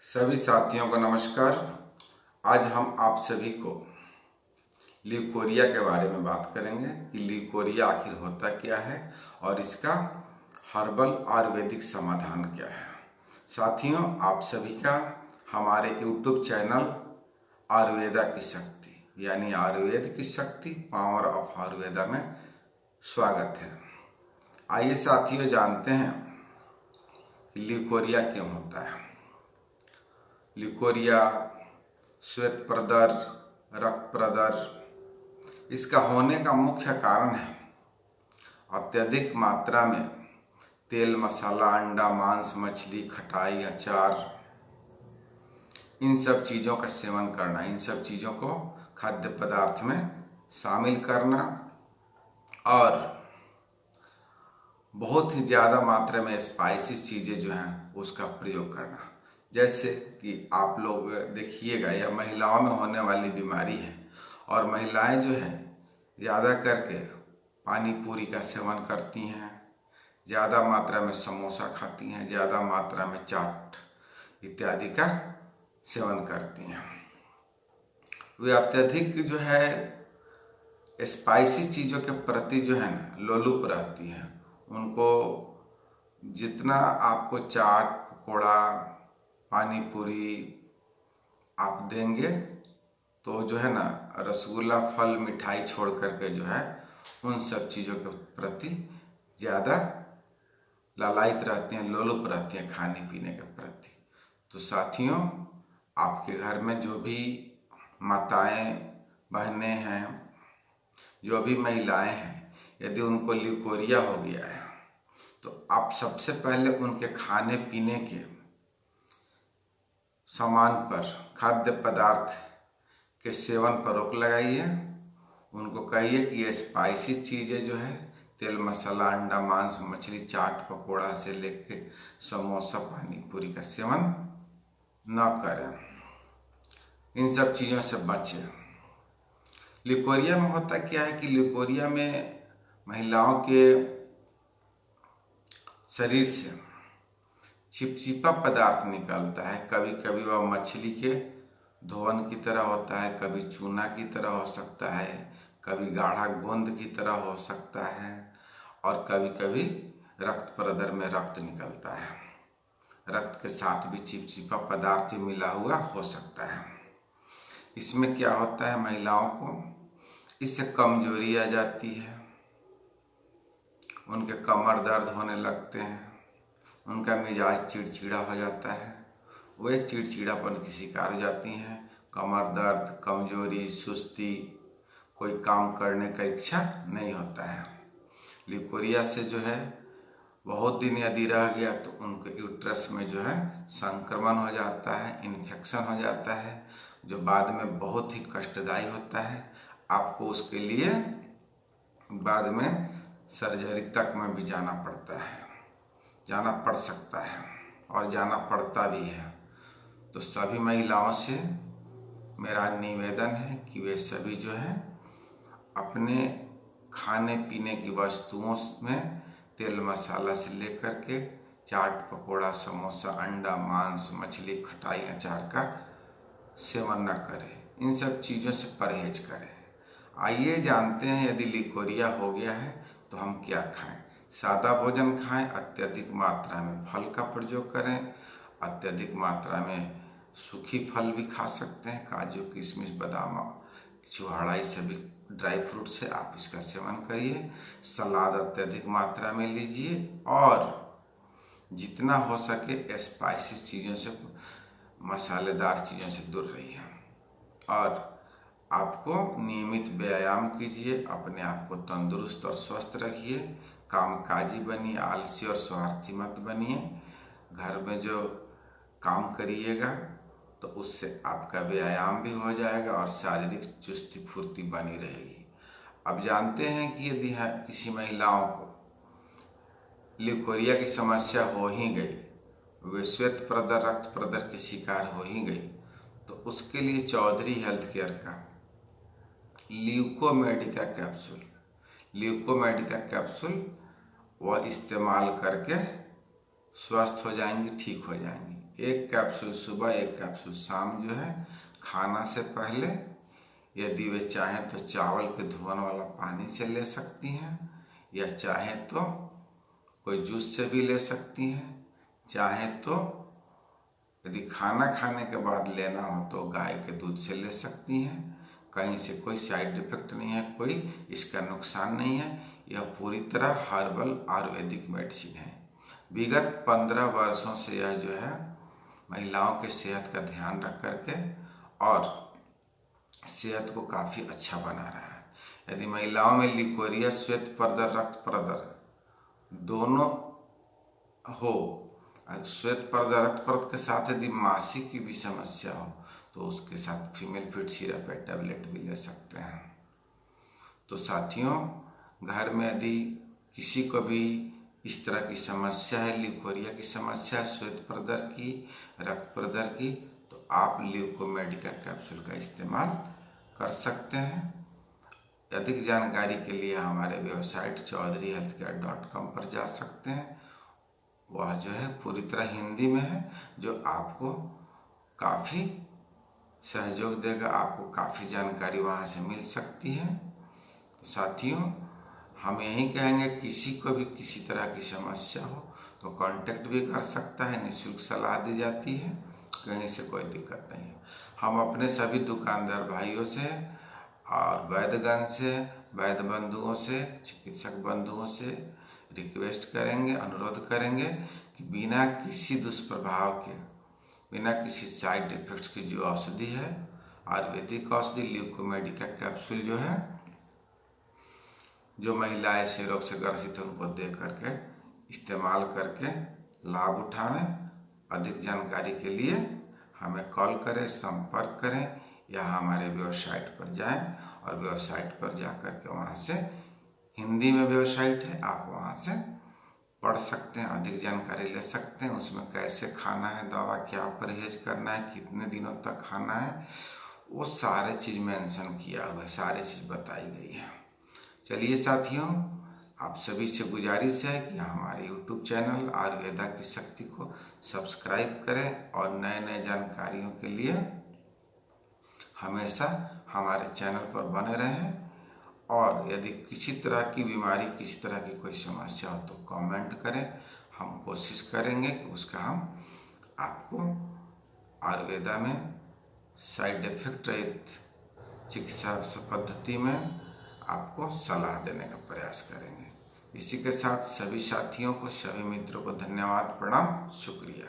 सभी साथियों को नमस्कार। आज हम आप सभी को ल्यूकोरिया के बारे में बात करेंगे कि ल्यूकोरिया आखिर होता क्या है और इसका हर्बल आयुर्वेदिक समाधान क्या है। साथियों, आप सभी का हमारे YouTube चैनल आयुर्वेदा की शक्ति यानी आयुर्वेद की शक्ति पावर ऑफ आयुर्वेदा में स्वागत है। आइए साथियों, जानते हैं कि ल्यूकोरिया क्यों होता है। ल्यूकोरिया, श्वेत प्रदर, रक्त प्रदर, इसका होने का मुख्य कारण है अत्यधिक मात्रा में तेल, मसाला, अंडा, मांस, मछली, खटाई, अचार, इन सब चीज़ों का सेवन करना, इन सब चीज़ों को खाद्य पदार्थ में शामिल करना और बहुत ही ज़्यादा मात्रा में स्पाइसी चीज़ें जो हैं उसका प्रयोग करना। जैसे कि आप लोग देखिएगा, यह महिलाओं में होने वाली बीमारी है और महिलाएं जो है ज़्यादा करके पानी पूरी का सेवन करती हैं, ज़्यादा मात्रा में समोसा खाती हैं, ज़्यादा मात्रा में चाट इत्यादि का सेवन करती हैं। वे अत्यधिक जो है स्पाइसी चीज़ों के प्रति जो है ना लोलुप रहती हैं। उनको जितना आपको चाट, पकौड़ा, पानी पूरी आप देंगे तो जो है ना रसगुल्ला, फल, मिठाई छोड़ करके जो है उन सब चीज़ों के प्रति ज़्यादा लालायित रहती हैं, लोलुप रहती हैं खाने पीने के प्रति। तो साथियों, आपके घर में जो भी माताएं, बहनें हैं, जो भी महिलाएं हैं, यदि उनको ल्यूकोरिया हो गया है तो आप सबसे पहले उनके खाने पीने के सामान पर, खाद्य पदार्थ के सेवन पर रोक लगाइए। उनको कहिए कि ये स्पाइसी चीज़ें जो है तेल, मसाला, अंडा, मांस, मछली, चाट, पकोड़ा से लेके समोसा, पानी पूरी का सेवन न करें। इन सब चीज़ों से बचें। ल्यूकोरिया में होता क्या है कि ल्यूकोरिया में महिलाओं के शरीर से चिपचिपा पदार्थ निकलता है। कभी कभी वह मछली के धोवन की तरह होता है, कभी चूना की तरह हो सकता है, कभी गाढ़ा गोंद की तरह हो सकता है और कभी कभी रक्त प्रदर में रक्त निकलता है। रक्त के साथ भी चिपचिपा पदार्थ मिला हुआ हो सकता है। इसमें क्या होता है, महिलाओं को इससे कमजोरी आ जाती है, उनके कमर दर्द होने लगते हैं, उनका मिजाज चिड़चिड़ा हो जाता है, वे चिड़चिड़ापन की शिकार हो जाती हैं। कमर दर्द, कमजोरी, सुस्ती, कोई काम करने का इच्छा नहीं होता है। ल्यूकोरिया से जो है बहुत दिन यदि रह गया तो उनके यूट्रस में जो है संक्रमण हो जाता है, इन्फेक्शन हो जाता है, जो बाद में बहुत ही कष्टदायी होता है। आपको उसके लिए बाद में सर्जरी तक में भी जाना पड़ता है, जाना पड़ सकता है और जाना पड़ता भी है। तो सभी महिलाओं से मेरा निवेदन है कि वे सभी जो है अपने खाने पीने की वस्तुओं में तेल, मसाला से लेकर के चाट, पकोड़ा, समोसा, अंडा, मांस, मछली, खटाई, अचार का सेवन न करें। इन सब चीज़ों से परहेज करें। आइए जानते हैं यदि ल्यूकोरिया हो गया है तो हम क्या खाएं। सादा भोजन खाएं, अत्यधिक मात्रा में फल का प्रयोग करें, अत्यधिक मात्रा में सूखी फल भी खा सकते हैं, काजू, किशमिश, बादाम, छुहाड़ा, ये सभी ड्राई फ्रूट से आप इसका सेवन करिए। सलाद अत्यधिक मात्रा में लीजिए और जितना हो सके स्पाइसी चीज़ों से, मसालेदार चीज़ों से दूर रहिए और आपको नियमित व्यायाम कीजिए। अपने आप को तंदुरुस्त और स्वस्थ रखिए, कामकाजी बनिए, आलसी और स्वार्थी मत बनिए। घर में जो काम करिएगा तो उससे आपका व्यायाम भी हो जाएगा और शारीरिक चुस्ती फुर्ती बनी रहेगी। अब जानते हैं कि यदि किसी महिलाओं को ल्यूकोरिया की समस्या हो ही गई, वे श्वेत प्रदर, रक्त प्रदर के शिकार हो ही गई, तो उसके लिए चौधरी हेल्थ केयर का ल्यूकोमेडिका कैप्सूल वह इस्तेमाल करके स्वस्थ हो जाएंगी, ठीक हो जाएंगी। 1 कैप्सूल सुबह 1 कैप्सूल शाम जो है खाना से पहले। यदि वे चाहें तो चावल के धुआं वाला पानी से ले सकती हैं, या चाहें तो कोई जूस से भी ले सकती हैं। चाहें तो यदि खाना खाने के बाद लेना हो तो गाय के दूध से ले सकती हैं। कहीं से कोई साइड इफेक्ट नहीं है, कोई इसका नुकसान नहीं है। यह पूरी तरह हर्बल आयुर्वेदिक मेडिसिन है। विगत 15 वर्षों से यह जो है महिलाओं के सेहत का ध्यान रख करके और सेहत को काफ़ी अच्छा बना रहा है। यदि महिलाओं में लिकोरिया, श्वेत प्रदर, रक्त प्रदर दोनों हो, श्वेत प्रदर रक्त प्रदर के साथ यदि मासिक की भी समस्या हो तो उसके साथ फीमेल फिट सिरप या टैबलेट भी ले सकते हैं। तो साथियों, घर में यदि किसी को भी इस तरह की समस्या है, लिकोरिया की समस्या, श्वेत प्रदर की, रक्त प्रदर की, तो आप ल्यूकोमेडिका कैप्सूल का इस्तेमाल कर सकते हैं। अधिक जानकारी के लिए हमारे वेबसाइट chaudharyhealthcare.com पर जा सकते हैं। वह जो है पूरी तरह हिंदी में है, जो आपको काफ़ी सहयोग देगा, आपको काफ़ी जानकारी वहाँ से मिल सकती है। तो साथियों, हम यही कहेंगे, किसी को भी किसी तरह की समस्या हो तो कांटेक्ट भी कर सकता है, निःशुल्क सलाह दी जाती है, कहीं से कोई दिक्कत नहीं है। हम अपने सभी दुकानदार भाइयों से और वैद्यगण से, वैद्य बंधुओं से, चिकित्सक बंधुओं से रिक्वेस्ट करेंगे, अनुरोध करेंगे कि बिना किसी दुष्प्रभाव के, बिना किसी साइड इफेक्ट्स की जो औषधि है, आयुर्वेदिक औषधि ल्यूकोमेडिका कैप्सूल जो है, जो महिलाएं क्षय रोग से ग्रसित है उनको दे करके इस्तेमाल करके लाभ उठाएं। अधिक जानकारी के लिए हमें कॉल करें, संपर्क करें, या हमारे वेबसाइट पर जाएं और वेबसाइट पर जा करके वहाँ से, हिंदी में वेबसाइट है, आप वहाँ से पढ़ सकते हैं, अधिक जानकारी ले सकते हैं। उसमें कैसे खाना है दवा, क्या परहेज करना है, कितने दिनों तक खाना है, वो सारे चीज़ मेंशन किया हुआ है, सारी चीज़ बताई गई है। चलिए साथियों, आप सभी से गुजारिश है कि हमारे YouTube चैनल आयुर्वेदा की शक्ति को सब्सक्राइब करें और नए नए जानकारियों के लिए हमेशा हमारे चैनल पर बने रहें। और यदि किसी तरह की बीमारी, किसी तरह की कोई समस्या हो तो कमेंट करें, हम कोशिश करेंगे कि उसका हम आपको आयुर्वेदा में साइड इफेक्ट रहित चिकित्सा पद्धति में आपको सलाह देने का प्रयास करेंगे। इसी के साथ सभी साथियों को, सभी मित्रों को धन्यवाद, प्रणाम, शुक्रिया।